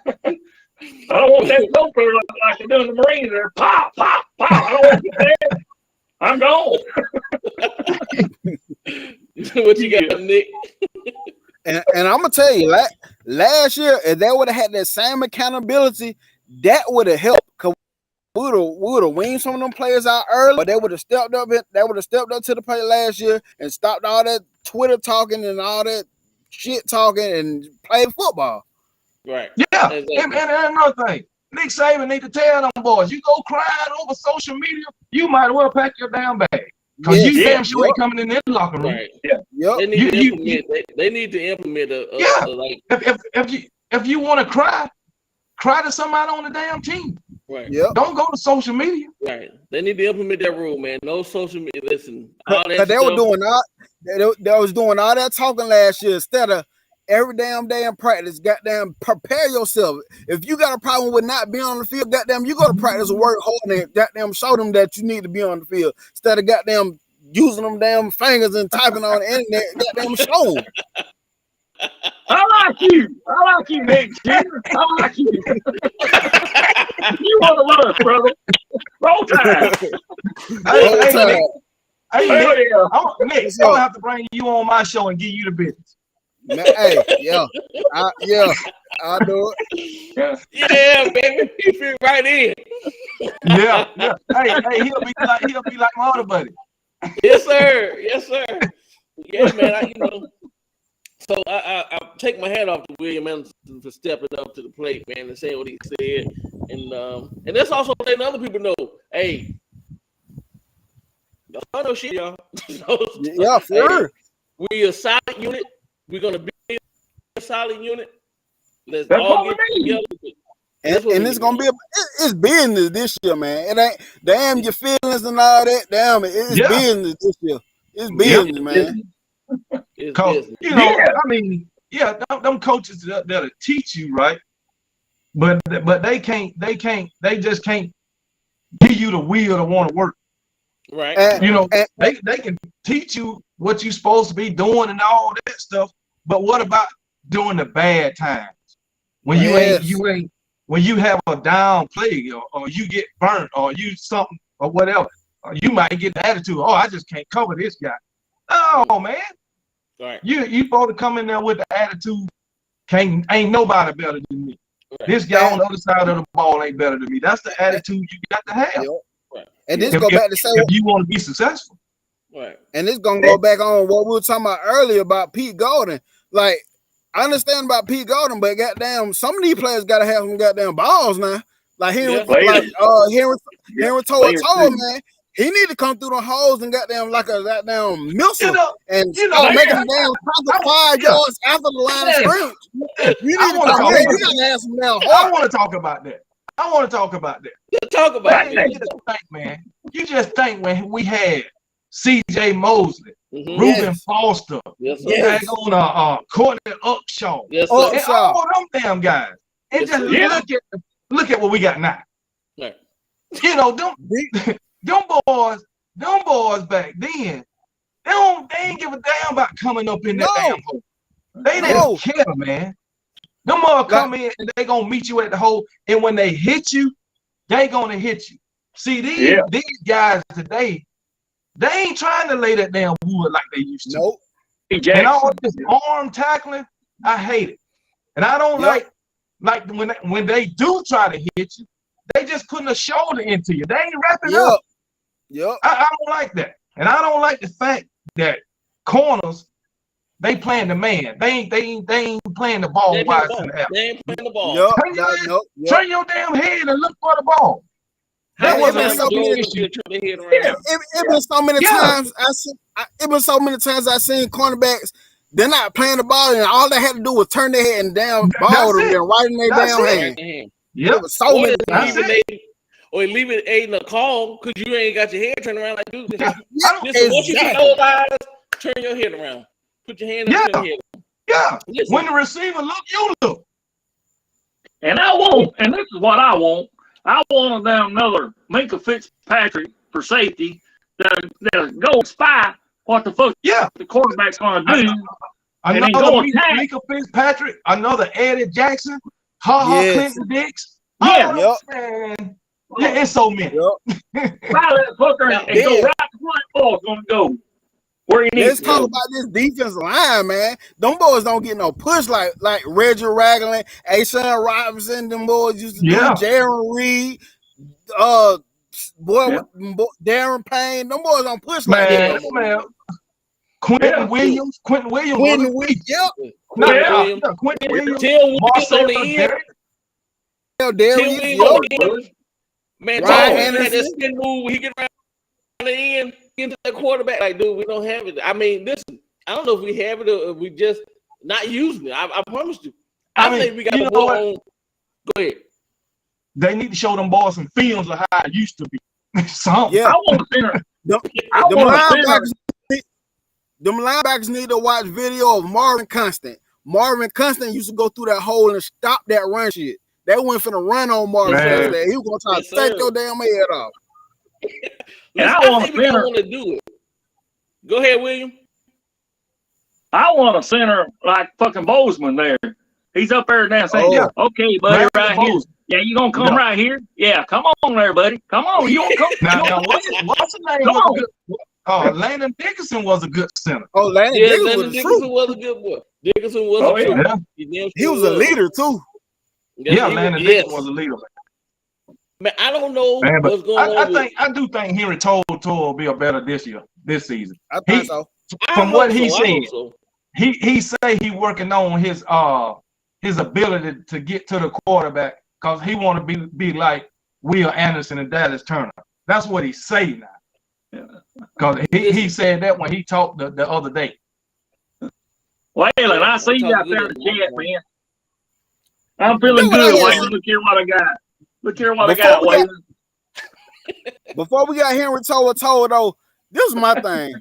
don't want that go through like they do in the Marines there. Pop, pop, pop. I don't want to get that. I'm gone. What you got, Nick? And I'm gonna tell you, last year, if they would have had that same accountability, that would have helped. Cause we would have weaned some of them players out early, but they would have stepped up. They would have stepped up to the plate last year and stopped all that Twitter talking and all that shit talking and played football. Right. Yeah. Exactly. And another thing, Nick Saban need to tell them boys, you go crying over social media, you might as well pack your damn bag. Because you damn sure ain't coming in their locker room. Right. Yeah. They need to implement if you want to cry to somebody on the damn team. Right. Yep. Don't go to social media. Right. They need to implement that rule, man. No social media. Listen, they were doing all that talking last year instead of every damn day in practice. Goddamn, prepare yourself. If you got a problem with not being on the field, goddamn, you go to practice and work hard and goddamn show them that you need to be on the field instead of goddamn using them damn fingers and typing on the internet. Goddamn, show them. I like you, Nick Jr. I like you. You want to run, brother? Roll time. Nick, I'm gonna have to bring you on my show and give you the business. Hey, I'll do it. Yeah, baby, he fit right in. Yeah. Hey, he'll be like my other buddy. Yes, sir. Yeah, man. So I take my hat off to William Anderson for stepping up to the plate, man, and saying what he said, and that's also letting other people know, hey, y'all know shit, y'all. Yeah, for sure. We're a solid unit. We're gonna be a solid unit. Let's all get together. And it's gonna be it's business this year, man. It ain't damn your feelings and all that. Damn it, it's business this year. It's business, man. Because them coaches that'll teach you, right? But they just can't give you the will to want to work. Right. And, You know, and they can teach you what you're supposed to be doing and all that stuff. But what about during the bad times? When Yes. when you have a down play or you get burnt or you something or whatever, you might get the attitude, oh, I just can't cover this guy. Oh man. Right. You supposed to come in there with the attitude, ain't nobody better than me. Right. This guy on the other side of the ball ain't better than me. That's the attitude you got to have. Yep. Right. And this If, go if, back to say, if you want to be successful. Right. and this gonna go back on what we were talking about earlier about Pete Golden. Like, I understand about Pete Golden, but goddamn, some of these players gotta have some goddamn balls now. Like Henry, Henry told man, he need to come through the holes and goddamn like a goddamn missile and start making them damn 5 yards after the line of scrimmage. You need to come in. You gotta have some damn heart. I want to talk about that. Let's talk about it. You just think when we had C.J. Mosley, Reuben Foster, Courtney Upshaw, and all them damn guys, and just look at what we got now. Right. You know, them boys back then, they ain't give a damn about coming up in that damn hole. They didn't care, man. Them boys come in and they gonna meet you at the hole, and when they hit you, they gonna hit you. See, these guys today, they ain't trying to lay that damn wood like they used to. Nope. And all this arm tackling, I hate it. And I don't like when they do try to hit you, they just putting a shoulder into you. They ain't wrapping up. Yep. I don't like that. And I don't like the fact that corners, they playing the man. They ain't playing the ball wise in the air. They ain't playing the ball. Turn your damn head and look for the ball. That wasn't it been so many times I seen cornerbacks, they're not playing the ball, and all they had to do was turn their head and damn ball them and right in their damn hand. Yeah, so many times. Or leave it in the call because you ain't got your head turned around like dude. Once you see those eyes, turn your head around. Put your hand in your head. Yeah. When the receiver look, you look. And I want, and this is what I want. I want another Minka Fitzpatrick for safety that'll go spy what the fuck the quarterback's gonna do. Another Minka Fitzpatrick, another Eddie Jackson, Clinton Dix. Man. Yeah, it's so many. Fire that fucker and go right to front ball's gonna go where he needs Let's talk about this defensive line, man. Them boys don't get no push like Reggie Ragland, Ashawn Robinson, them boys used to do. Jaron Reed, Darren Payne, them boys don't push like that. Man. Quentin Williams. Quentin Williams. Quentin Williams. Man, Ryan had that spin move. He get around the end, into the quarterback. Like, dude, we don't have it. I mean, listen, I don't know if we have it or if we just not using it. I promise you. I think we got to go on. Go ahead. They need to show them boys some films of how it used to be. Something. Yeah. I want to see Them linebackers need to watch video of Marvin Constant. Marvin Constant used to go through that hole and stop that run shit. They went for the run on Marvin Constant. He was going to try to take your damn head off. And I want to do it. Go ahead, William. I want a center like fucking Bozeman there. He's up there now saying, okay, buddy, right here. Yeah, you gonna come right here? Yeah, come on there, buddy. Come on. You gonna come? Now, what's the name? Landon Dickinson was a good center. Oh, Landon Dickinson was a good boy. Dickinson was He was a leader too. Landon Dickinson was a leader. Man, I don't know what's going on. I do think Henry Toll will be a better this season. I think so. From what he said, he say he working on his ability to get to the quarterback because he want to be like Will Anderson and Dallas Turner. That's what he say now. Because he said that when he talked the other day. Well, I see you out there in the chat, man. I'm feeling good, Waylon. Look here what I got. Look here what I got, Waylon. Before we got Henry Toll though, this is my thing.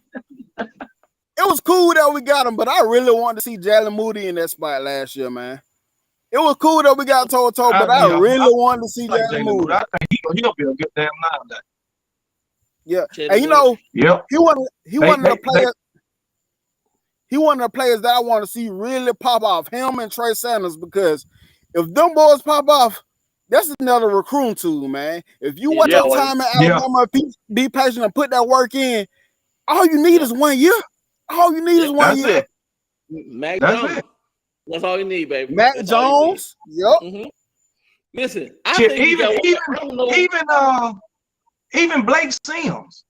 It was cool that we got him, but I really wanted to see Jalen Moody in that spot last year, man. It was cool that we got Toll, but I really wanted to see Jalen Moody. I think he'll be a good damn linebacker. Yeah, Chad and you know, Yep. he one of the they- players. He one of the players that I want to see really pop off. Him and Trey Sanders, because if them boys pop off, that's another recruiting tool, man. If you want your time at Alabama, be patient and put that work in. All you need is 1 year. All you need is 1 year. It. Mac That's Jones. it. That's all you need, baby. Mac That's all you need. Jones. Yep. Mhm. Listen, I Shit, think you got even Blake Sims.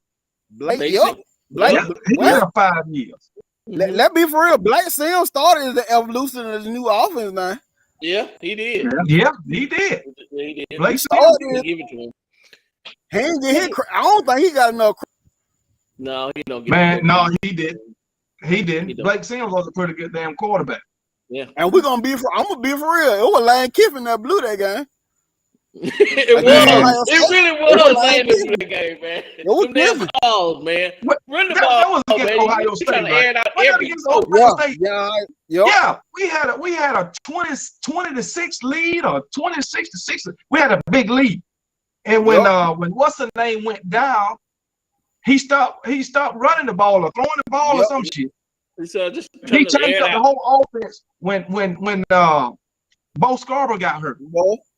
Blake. Blake Yep. Sims. Blake. Yeah, he Well, had 5 years. let be for real. Blake Sims started the evolution of the new offense now. Yeah, he did. Yeah, he did. He did. Blake started Sims. Give it to him. He ain't get hit. I don't think he got enough. No, he don't get Man, it. no, he did. He didn't. He don't. Blake Sims was a pretty good damn quarterback. Yeah. And we're gonna be for. I'm gonna be for real. It was Lane Kiffin that blew that game. It Again, was. It really was lame in the game, man. It was Them damn different. calls, man. What? Run the That ball, was against man. Ohio You State, trying to right? air it out Wasn't that every against so. Ohio State? Yeah. We had a 20-6 lead or 26-6. We had a big lead. And when what's the name went down, he stopped running the ball or throwing the ball or some shit. So just He changed up the whole offense when Bo Scarborough got hurt.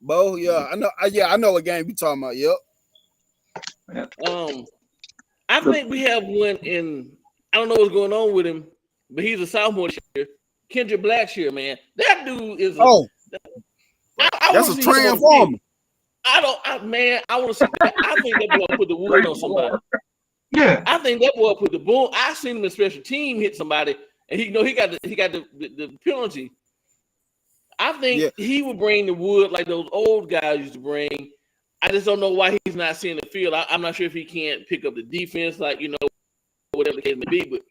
Bo, yeah, I know. I know what game you talking about. Yep. I think we have one in. I don't know what's going on with him, but he's a sophomore this year. Kendrick Black here, man. That dude is. That's a transformer. I want to see that. I think that boy put the wood on somebody. Yeah. I think that boy put the boom. I seen him in special team hit somebody, and he got the penalty. I think he would bring the wood like those old guys used to bring. I just don't know why he's not seeing the field. I'm not sure if he can't pick up the defense, like whatever the case may be.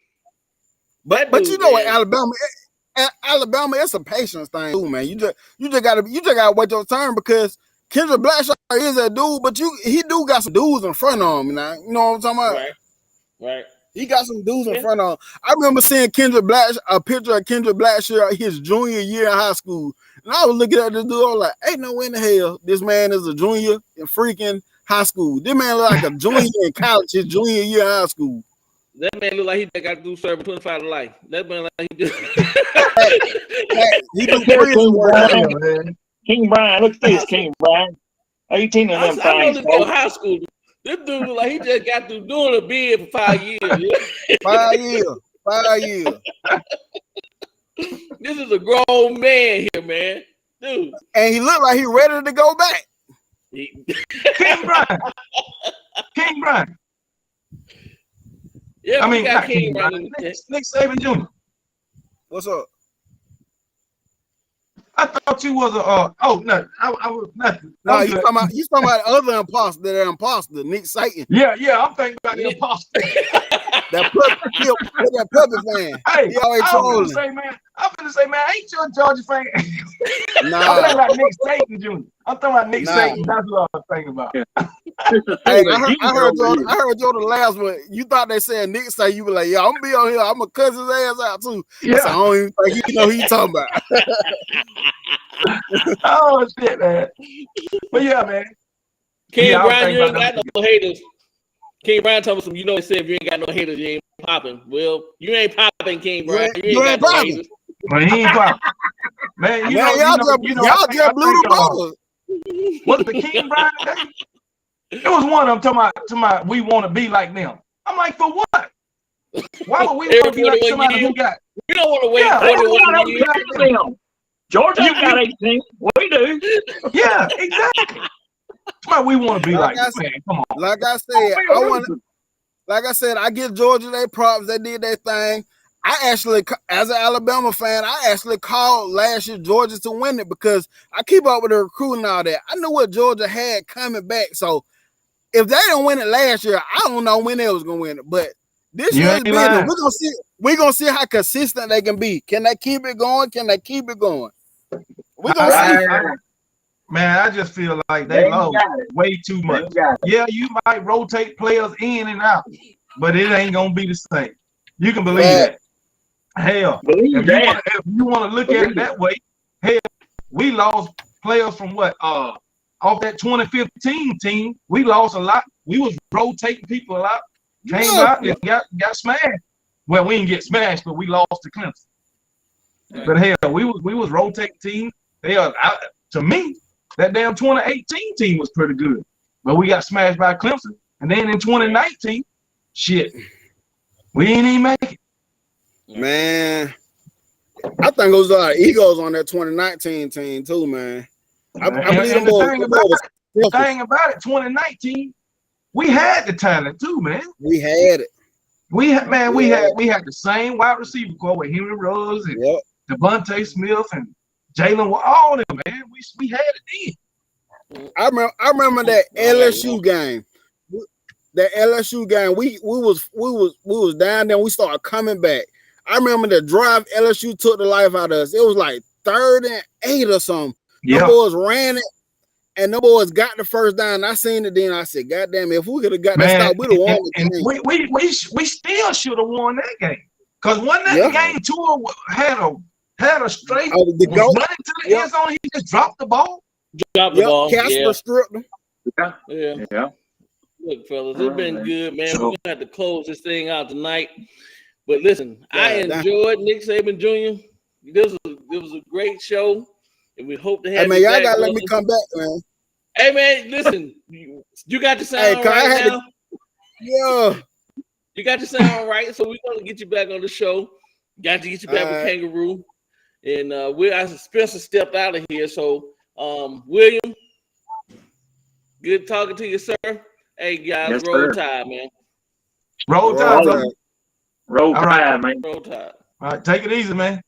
But you know what, Alabama, it's a patience thing too, man. You just gotta wait your turn, because Kendrick Black is that dude, but he do got some dudes in front of him now. You know what I'm talking about? Right. He got some dudes in front of him. I remember seeing a picture of Kendrick Black his junior year in high school. And I was looking at this dude, I was like, ain't no way in the hell this man is a junior in freaking high school. This man look like a junior in college, his junior year in high school. That man look like he got to do serving 25 to life. That man like he just he do prison work. Man. King Brian, look at this, King Brian. 18 of them I know things. this high school. This dude look like he just got through doing a bid for 5 years. 5 years. 5 years. This is a grown man here, man. Dude. And he looked like he ready to go back. King Brian. Yeah, I mean, got not King King Brian. Nick Saban Jr. What's up? I thought you was no. I was nothing. No, you talking about the other imposter, that imposter, Nick Saban. Yeah, I'm thinking about the imposter. that puppet fan. Hey, he always I'm trolling. gonna say, man, ain't you a Georgia fan? Nah. I'm talking about Nick Saban Jr. I'm talking about Nick Saban. That's what I'm thinking about. Hey, I heard Jordan last one. You thought they said Nick Saban, you were like, yeah, I'm gonna be on here. I'm gonna cuss his ass out too. Yeah. I said, I don't even think he know who you talking about. Oh shit, man. But yeah, man. King Brian, you ain't got no haters. King Brian told me they said if you ain't got no haters, you ain't popping. Well, you ain't popping, King Brian. You ain't got no haters. But he ain't popping. Man, y'all just blew the ball. Was the King Brian today? It was one of them talking about we want to be like them. I'm like, for what? Why would we want to be like somebody who got? We don't want to wait 41 years. Georgia got 18. We do. Yeah, exactly. That's why we want to be like man, come on. Like I said, I give Georgia their props. They did their thing. I actually, as an Alabama fan, I actually called last year Georgia to win it, because I keep up with the recruiting and all that. I knew what Georgia had coming back. So if they didn't win it last year, I don't know when they was gonna win it. But this year's business, we're gonna see how consistent they can be. Can they keep it going? We're gonna see. Man, I just feel like they lost way too much. Yeah, you might rotate players in and out, but it ain't gonna be the same. You can believe that. Hell, if you want to look at it that way, hell, we lost players from what off that 2015 team, we lost a lot. We was rotating people a lot. Came out and got smashed. Well, we didn't get smashed, but we lost to Clemson. But hell, we was rotating team. To me, that damn 2018 team was pretty good. But we got smashed by Clemson. And then in 2019, shit, we ain't even make it. Man, I think it was a lot of egos on that 2019 team too, man. I believe the thing about it, 2019, we had the talent too, man. We had it. We had the same wide receiver core with Henry Ruggs and Devontae Smith and Jalen, all of them, man. We had it then. I remember that LSU game. That LSU game, we was down there. We started coming back. I remember the drive LSU took the life out of us. It was like 3rd and 8 or something. The boys ran it, and the boys got the first down. I seen it then. I said, "God damn it! If we could have got that stop, we'd have won the game." We still should have won that game. Cause when that game, Tua had a straight running to the end zone, he just dropped the ball. Casper stripped him. Yeah. Look, fellas, it's been good, man. We're gonna have to close this thing out tonight. But listen, I enjoyed Nick Saban Jr. This was a great show, and we hope to have. Hey man, y'all gotta let me come back, man. Hey man, listen, you got the sound right now. You got the sound right, so we're gonna get you back on the show. Got to get you back with Kangaroo, and Spencer stepped out of here. So, William, good talking to you, sir. Hey guys, roll tide, man. Roll tide, Roll tide, man. Roll tide. All right, take it easy, man.